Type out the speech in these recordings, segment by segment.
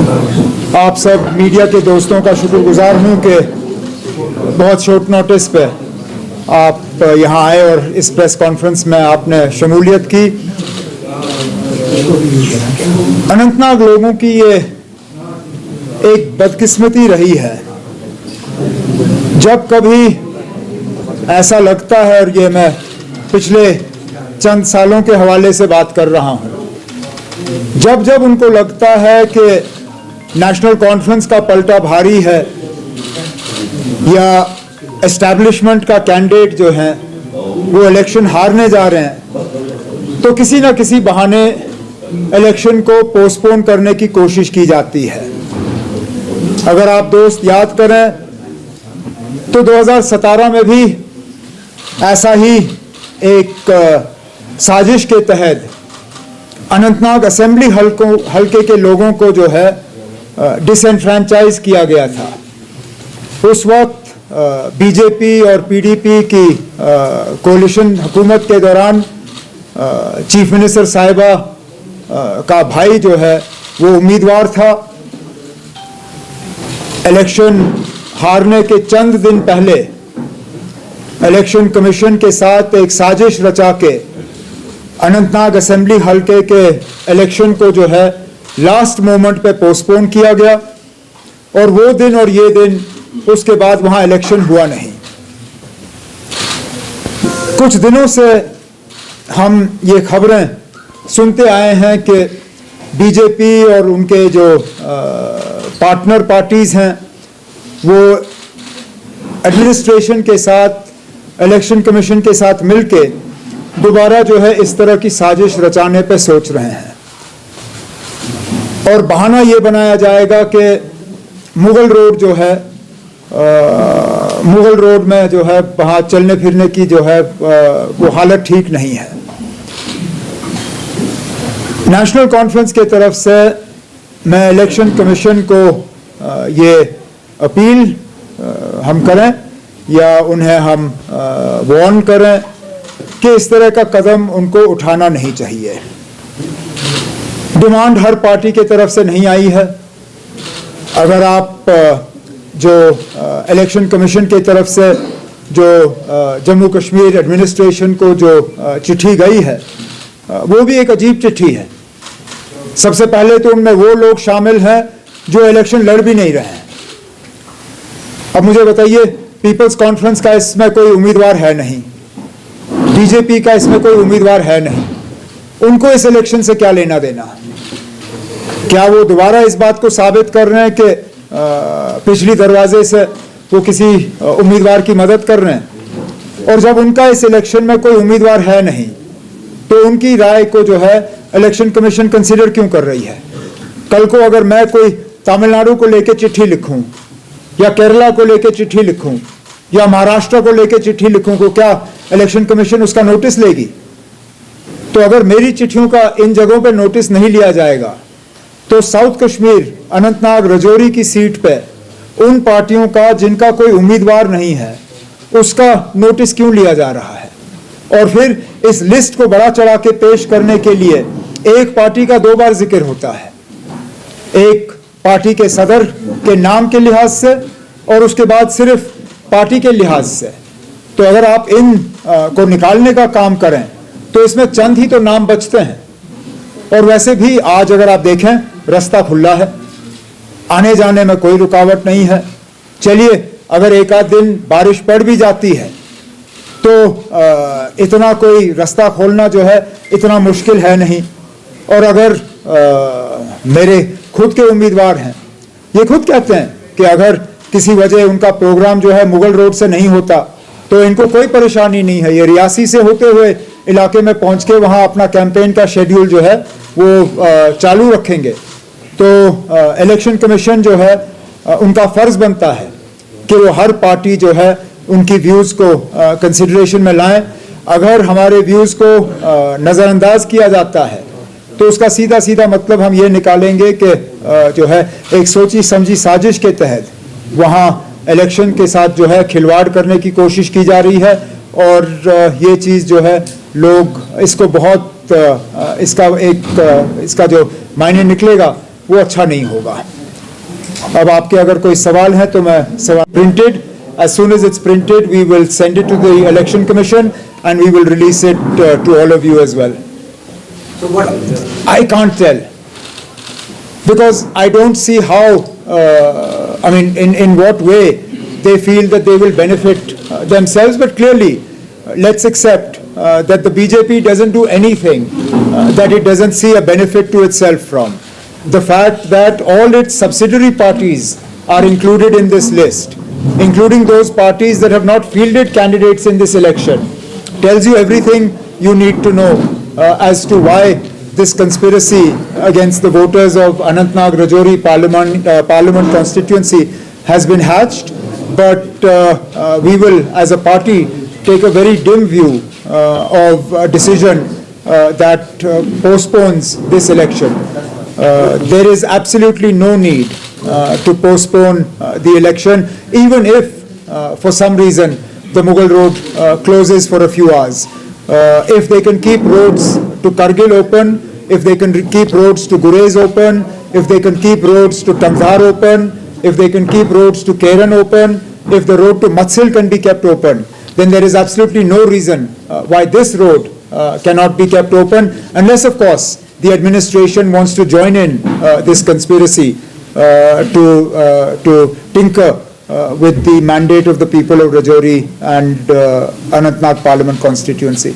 आप सब मीडिया के दोस्तों का शुक्रगुजार हूं कि बहुत शॉर्ट नोटिस पे आप यहां आए और इस प्रेस कॉन्फ्रेंस में आपने शमूलियत की। अनंतनाग लोगों की ये एक बदकिस्मती रही है, जब कभी ऐसा लगता है, और ये मैं पिछले चंद सालों के हवाले से बात कर रहा हूं, जब जब उनको लगता है कि नेशनल कॉन्फ्रेंस का पलटा भारी है या एस्टैब्लिशमेंट का कैंडिडेट जो है वो इलेक्शन हारने जा रहे हैं, तो किसी ना किसी बहाने इलेक्शन को पोस्टपोन करने की कोशिश की जाती है। अगर आप दोस्त याद करें तो 2017 में भी ऐसा ही एक साजिश के तहत अनंतनाग असेंबली हल्के के लोगों को जो है डिसएनफ्रेंचाइज किया गया था। उस वक्त बीजेपी और पीडीपी की कोलिशन हुकूमत के दौरान चीफ मिनिस्टर साहिबा का भाई जो है वो उम्मीदवार था। इलेक्शन हारने के चंद दिन पहले इलेक्शन कमीशन के साथ एक साजिश रचा के अनंतनाग असेंबली हल्के के इलेक्शन को जो है लास्ट मोमेंट पे पोस्टपोन किया गया, और वो दिन और ये दिन उसके बाद वहां इलेक्शन हुआ नहीं। कुछ दिनों से हम ये खबरें सुनते आए हैं कि बीजेपी और उनके जो पार्टनर पार्टीज हैं वो एडमिनिस्ट्रेशन के साथ, इलेक्शन कमीशन के साथ मिलके दोबारा जो है इस तरह की साजिश रचाने पे सोच रहे हैं, और बहाना ये बनाया जाएगा कि मुगल रोड जो है, मुगल रोड में जो है वहाँ चलने फिरने की जो है वो हालत ठीक नहीं है। नेशनल कॉन्फ्रेंस के तरफ से मैं इलेक्शन कमीशन को ये अपील हम करें या उन्हें हम वार्न करें कि इस तरह का कदम उनको उठाना नहीं चाहिए। डिमांड हर पार्टी के तरफ से नहीं आई है। अगर आप जो इलेक्शन कमीशन की तरफ से जो जम्मू कश्मीर एडमिनिस्ट्रेशन को जो चिट्ठी गई है वो भी एक अजीब चिट्ठी है। सबसे पहले तो उनमें वो लोग शामिल हैं जो इलेक्शन लड़ भी नहीं रहे हैं। अब मुझे बताइए, पीपल्स कॉन्फ्रेंस का इसमें कोई उम्मीदवार है नहीं, बीजेपी का इसमें कोई उम्मीदवार है नहीं, उनको इस इलेक्शन से क्या लेना देना? क्या वो दोबारा इस बात को साबित कर रहे हैं कि पिछली दरवाजे से वो किसी उम्मीदवार की मदद कर रहे हैं? और जब उनका इस इलेक्शन में कोई उम्मीदवार है नहीं तो उनकी राय को जो है इलेक्शन कमीशन कंसीडर क्यों कर रही है? कल को अगर मैं कोई तमिलनाडु को लेकर चिट्ठी लिखूं या केरला को लेकर चिट्ठी लिखूं या महाराष्ट्र को लेकर चिट्ठी लिखूं, तो क्या इलेक्शन कमीशन उसका नोटिस लेगी? तो अगर मेरी चिट्ठियों का इन जगहों पर नोटिस नहीं लिया जाएगा तो साउथ कश्मीर, अनंतनाग, रजौरी की सीट पे उन पार्टियों का जिनका कोई उम्मीदवार नहीं है उसका नोटिस क्यों लिया जा रहा है? और फिर इस लिस्ट को बड़ा चढ़ा के पेश करने के लिए एक पार्टी का दो बार जिक्र होता है, एक पार्टी के सदर के नाम के लिहाज से और उसके बाद सिर्फ पार्टी के लिहाज से। तो अगर आप इन को निकालने का काम करें तो इसमें चंद ही तो नाम बचते हैं। और वैसे भी आज अगर आप देखें रास्ता खुला है, आने जाने में कोई रुकावट नहीं है। चलिए, अगर एक आध दिन बारिश पड़ भी जाती है तो इतना कोई रास्ता खोलना जो है इतना मुश्किल है नहीं। और अगर मेरे खुद के उम्मीदवार हैं, ये खुद कहते हैं कि अगर किसी वजह उनका प्रोग्राम जो है मुगल रोड से नहीं होता तो इनको कोई परेशानी नहीं है, ये रियासी से होते हुए इलाके में पहुंच के वहां अपना कैंपेन का शेड्यूल जो है वो चालू रखेंगे। तो इलेक्शन कमीशन जो है उनका फर्ज बनता है कि वो हर पार्टी जो है उनकी व्यूज़ को कंसिडरेशन में लाएं। अगर हमारे व्यूज़ को नज़रअंदाज किया जाता है तो उसका सीधा सीधा मतलब हम ये निकालेंगे कि जो है एक सोची समझी साजिश के तहत वहाँ इलेक्शन के साथ जो है खिलवाड़ करने की कोशिश की जा रही है। और ये चीज़ जो है लोग इसको बहुत इसका जो मायने निकलेगा वो अच्छा नहीं होगा। अब आपके अगर कोई सवाल है तो मैं सवाल printed, as soon as it's printed we will send it to the election commission and we will release it to all of you as well. So what? I can't tell because I don't see how, I mean, in what way they feel that they will benefit themselves, but clearly let's accept that the BJP doesn't do anything that it doesn't see a benefit to itself from. The fact that all its subsidiary parties are included in this list, including those parties that have not fielded candidates in this election, tells you everything you need to know as to why this conspiracy against the voters of Anantnag Rajouri Parliament constituency has been hatched. But we will, as a party, take a very dim view of a decision that postpones this election. There is absolutely no need to postpone the election, even if for some reason the Mughal Road closes for a few hours. If they can keep roads to Kargil open, if they can keep roads to Gurez open, if they can keep roads to Tangdhar open, if they can keep roads to Keran open, if the road to Matsil can be kept open, then there is absolutely no reason why this road cannot be kept open, unless of course the administration wants to join in this conspiracy to tinker with the mandate of the people of Rajouri and Anantnag Parliament constituency.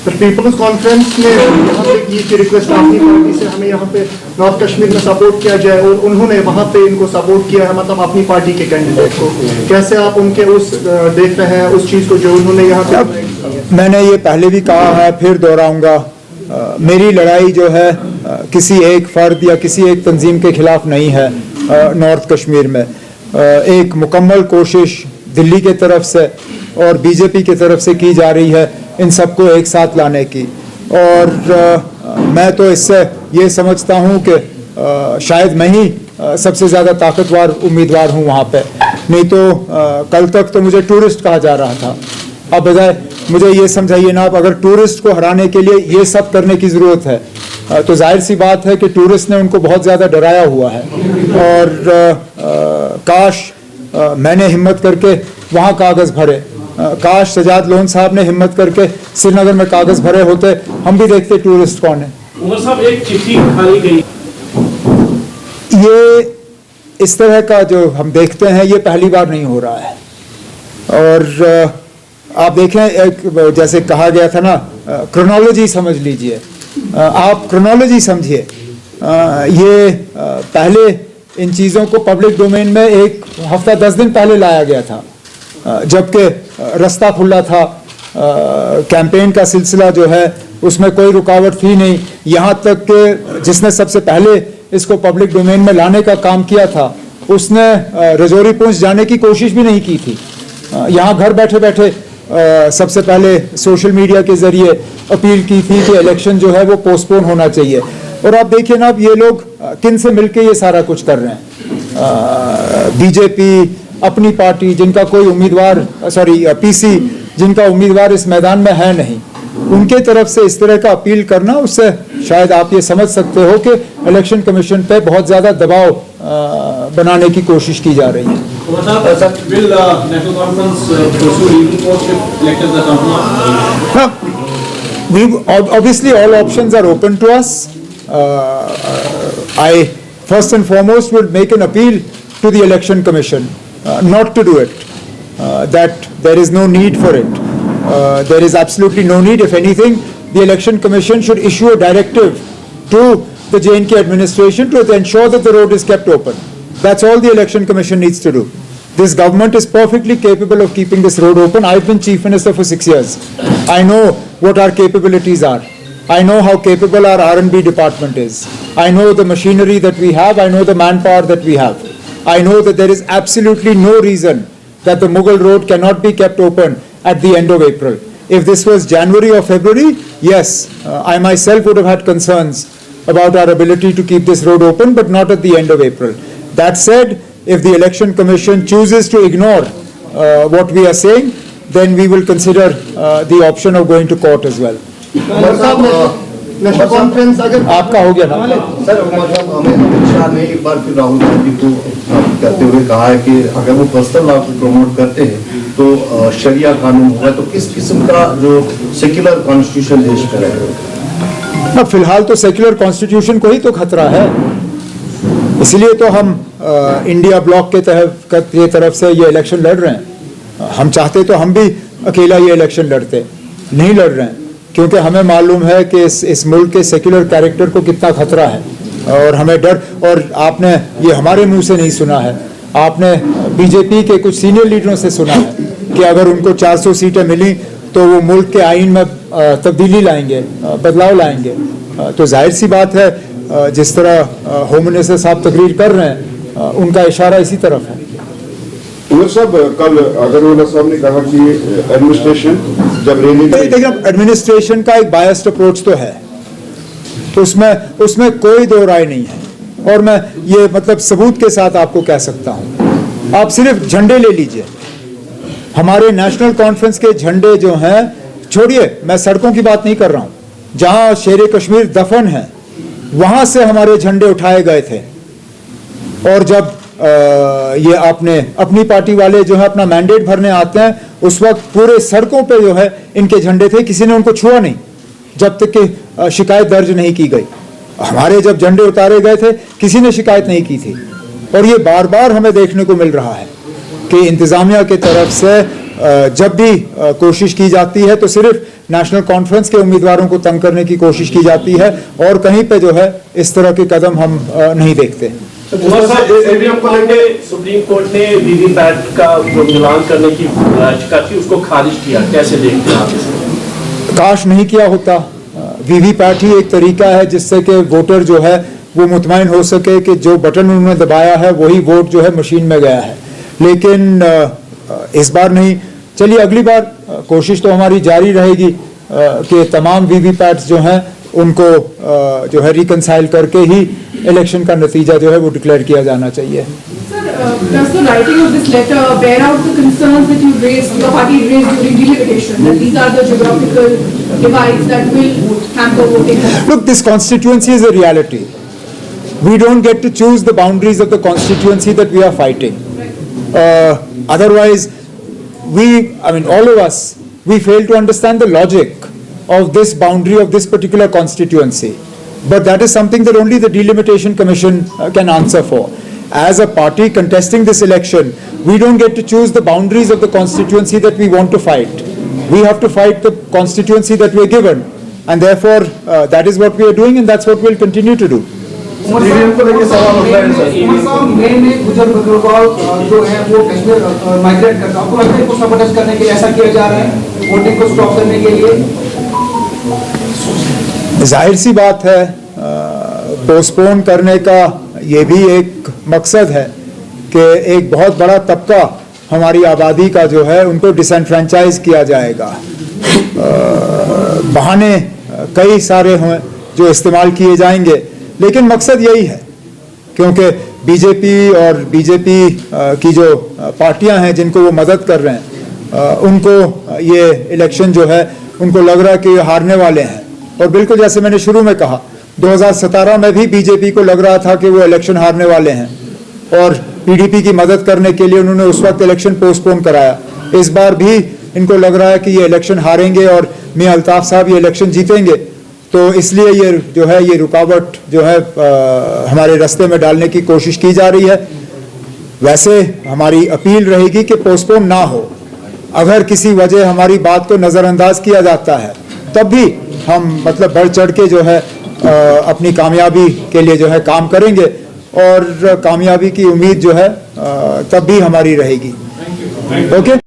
तो peoples conference ने यहाँ पे की कि request अपनी party से हमें यहाँ पे नॉर्थ कश्मीर में सपोर्ट किया जाए और उन्होंने वहाँ पे इनको सपोर्ट किया है, मतलब अपनी पार्टी के कैंडिडेट को। कैसे आप उनके उस देख रहे हैं उस चीज़ को जो उन्होंने यहाँ पे? मैंने ये पहले भी कहा है, फिर दोहराऊंगा, मेरी लड़ाई जो है किसी एक फर्द या किसी एक तंजीम के खिलाफ नहीं है। नॉर्थ कश्मीर में एक मुकम्मल कोशिश दिल्ली के तरफ से और बीजेपी की तरफ से की जा रही है इन सबको एक साथ लाने की, और मैं तो इससे ये समझता हूँ कि शायद मैं ही सबसे ज़्यादा ताकतवर उम्मीदवार हूँ वहाँ पे। नहीं तो कल तक तो मुझे टूरिस्ट कहा जा रहा था। अब बजाय मुझे ये समझाइए ना, आप अगर टूरिस्ट को हराने के लिए ये सब करने की ज़रूरत है तो जाहिर सी बात है कि टूरिस्ट ने उनको बहुत ज़्यादा डराया हुआ है। और काश मैंने हिम्मत करके वहाँ कागज़ भरे, काश सजाद लोन साहब ने हिम्मत करके श्रीनगर में कागज़ भरे होते, हम भी देखते टूरिस्ट कौन है। उमर साहब, एक चिट्ठी खाली गई। ये इस तरह का जो हम देखते हैं ये पहली बार नहीं हो रहा है। और आप देखें, एक जैसे कहा गया था ना, क्रोनोलॉजी समझ लीजिए, आप क्रोनोलॉजी समझिए। ये पहले इन चीज़ों को पब्लिक डोमेन में एक हफ्ता 10 दिन पहले लाया गया था, जबकि रास्ता खुला था, कैंपेन का सिलसिला जो है उसमें कोई रुकावट थी नहीं। यहाँ तक कि जिसने सबसे पहले इसको पब्लिक डोमेन में लाने का काम किया था उसने रजौरी पुंछ जाने की कोशिश भी नहीं की थी। यहाँ घर बैठे बैठे सबसे पहले सोशल मीडिया के ज़रिए अपील की थी कि इलेक्शन जो है वो पोस्टपोन होना चाहिए। और आप देखिए ना, अब ये लोग किन से मिलके ये सारा कुछ कर रहे हैं। बीजेपी अपनी पार्टी जिनका कोई उम्मीदवार, पीसी जिनका उम्मीदवार इस मैदान में है नहीं, उनके तरफ से इस तरह का अपील करना, उससे शायद आप ये समझ सकते हो कि इलेक्शन कमीशन पे बहुत ज़्यादा दबाव बनाने की कोशिश की जा रही है। Obviously all options are open to us. I first and foremost will make an appeal to the election commission not to do it, that there is no need for it. There is absolutely no need. If anything, the election commission should issue a directive to the J&K administration to ensure that the road is kept open. That's all the election commission needs to do. This government is perfectly capable of keeping this road open. I've been chief minister for 6 years. I know what our capabilities are. I know how capable our R&B department is. I know the machinery that we have. I know the manpower that we have. I know that there is absolutely no reason that the Mughal Road cannot be kept open at the end of April. If this was January or February, yes, I myself would have had concerns about our ability to keep this road open, but not at the end of April. That said, if the Election Commission chooses to ignore what we are saying, then we will consider the option of going to court as well. National conference अगर आपका हो गया ना? Sir मतलब हमें अमित शाह ने एक बार फिर राहुल गांधी को करते हुए कहा है कि अगर वो पर्सनल लॉ को प्रमोट करते हैं तो शरिया कानून होगा, तो किस किस्म का जो सेक्युलर कॉन्स्टिट्यूशन देश का रहेगा? अब फिलहाल तो सेक्युलर कॉन्स्टिट्यूशन को ही तो खतरा है, इसलिए तो हम इंडिया ब्लॉक के तरफ से ये इलेक्शन लड़ रहे हैं। हम चाहते तो हम भी अकेला ये इलेक्शन लड़ते, नहीं लड़ रहे हैं, क्योंकि हमें मालूम है कि इस मुल्क के सेक्युलर कैरेक्टर को कितना खतरा है, और हमें डर। और आपने ये हमारे मुंह से नहीं सुना है, आपने बीजेपी के कुछ सीनियर लीडरों से सुना है कि अगर उनको 400 सीटें मिली तो वो मुल्क के आइन में तब्दीली लाएंगे, बदलाव लाएंगे। तो जाहिर सी बात है, जिस तरह होम मिनिस्टर साहब तकरीर कर रहे हैं, उनका इशारा इसी तरफ है। उमर साहब, कल अगरवाला साहब ने कहा कि एडमिनिस्ट्रेशन जब रैली देखिए, एडमिनिस्ट्रेशन का एक बायस्ड अप्रोच तो है, तो उसमें कोई दो राय नहीं है, और मैं ये मतलब सबूत के साथ आपको कह सकता हूं। आप सिर्फ झंडे ले लीजिए, हमारे नेशनल कॉन्फ्रेंस के झंडे जो हैं, छोड़िए मैं सड़कों की बात नहीं कर रहा हूं, जहां शेर कश्मीर दफन है वहां से हमारे झंडे उठाए गए थे। और जब ये आपने अपनी पार्टी वाले जो है अपना मैंडेट भरने आते हैं, उस वक्त पूरे सड़कों पे जो है इनके झंडे थे, किसी ने उनको छुआ नहीं जब तक कि शिकायत दर्ज नहीं की गई। हमारे जब झंडे उतारे गए थे, किसी ने शिकायत नहीं की थी। और ये बार बार हमें देखने को मिल रहा है कि इंतजामिया की तरफ से जब भी कोशिश की जाती है तो सिर्फ नेशनल कॉन्फ्रेंस के उम्मीदवारों को तंग करने की कोशिश की जाती है, और कहीं पे जो है इस तरह के कदम हम नहीं देखते। सुप्रीम कोर्ट ने वीवीपैट का मिलान करने की याचिका थी, उसको खारिज किया, कैसे देखते हैं आप? काश नहीं किया होता। वीवीपैट ही एक तरीका है जिससे कि वोटर जो है वो मुतमईन हो सके कि जो बटन उन्होंने दबाया है वही वोट जो है मशीन में गया है। लेकिन इस बार नहीं। चलिए, अगली बार कोशिश तो हमारी जारी रहेगी कि तमाम वीवीपैट्स जो हैं उनको जो है रिकंसाइल करके ही इलेक्शन का नतीजा जो है वो डिक्लेयर किया जाना चाहिए। Sir, does the writing of this letter bear out the concerns that you raised, your party raised during delimitation, that these are the geographical divides that will hamper voting? Look, this constituency is a reality. We don't get to choose the boundaries of the constituency that we are fighting. Otherwise, all of us, we fail to understand the logic of this boundary of this particular constituency. But that is something that only the Delimitation Commission can answer for. As a party contesting this election, we don't get to choose the boundaries of the constituency that we want to fight. We have to fight the constituency that we are given. And therefore, that is what we are doing, and that's what we'll continue to do. EVM को लेकर सवाल उठ रहा है sir. में गुजर बकरवाल जो है वो कश्मीर माइग्रेट करता है, आपको लगता है कुछ सबोटेज करने के लिए ऐसा किया जा रहा है, वोटिंग को स्टॉप करने के लिए? जाहिर सी बात है, पोस्टपोन करने का ये भी एक मकसद है कि एक बहुत बड़ा तबका हमारी आबादी का जो है उनको डिसएनफ्रेंचाइज किया जाएगा। बहाने कई सारे हैं जो इस्तेमाल किए जाएंगे, लेकिन मकसद यही है, क्योंकि बीजेपी की जो पार्टियां हैं जिनको वो मदद कर रहे हैं, उनको ये इलेक्शन जो है उनको लग रहा है कि हारने वाले हैं। और बिल्कुल जैसे मैंने शुरू में कहा, 2017 में भी बीजेपी को लग रहा था कि वो इलेक्शन हारने वाले हैं, और पीडीपी की मदद करने के लिए उन्होंने उस वक्त इलेक्शन पोस्टपोन कराया। इस बार भी इनको लग रहा है कि ये इलेक्शन हारेंगे और मियां अल्ताफ साहब ये इलेक्शन जीतेंगे, तो इसलिए ये जो है ये रुकावट जो है हमारे रास्ते में डालने की कोशिश की जा रही है। वैसे हमारी अपील रहेगी कि पोस्टपोन ना हो। अगर किसी वजह हमारी बात को नज़रअंदाज किया जाता है, तब भी हम मतलब बढ़ चढ़ के जो है अपनी कामयाबी के लिए जो है काम करेंगे, और कामयाबी की उम्मीद जो है तब भी हमारी रहेगी। ओके।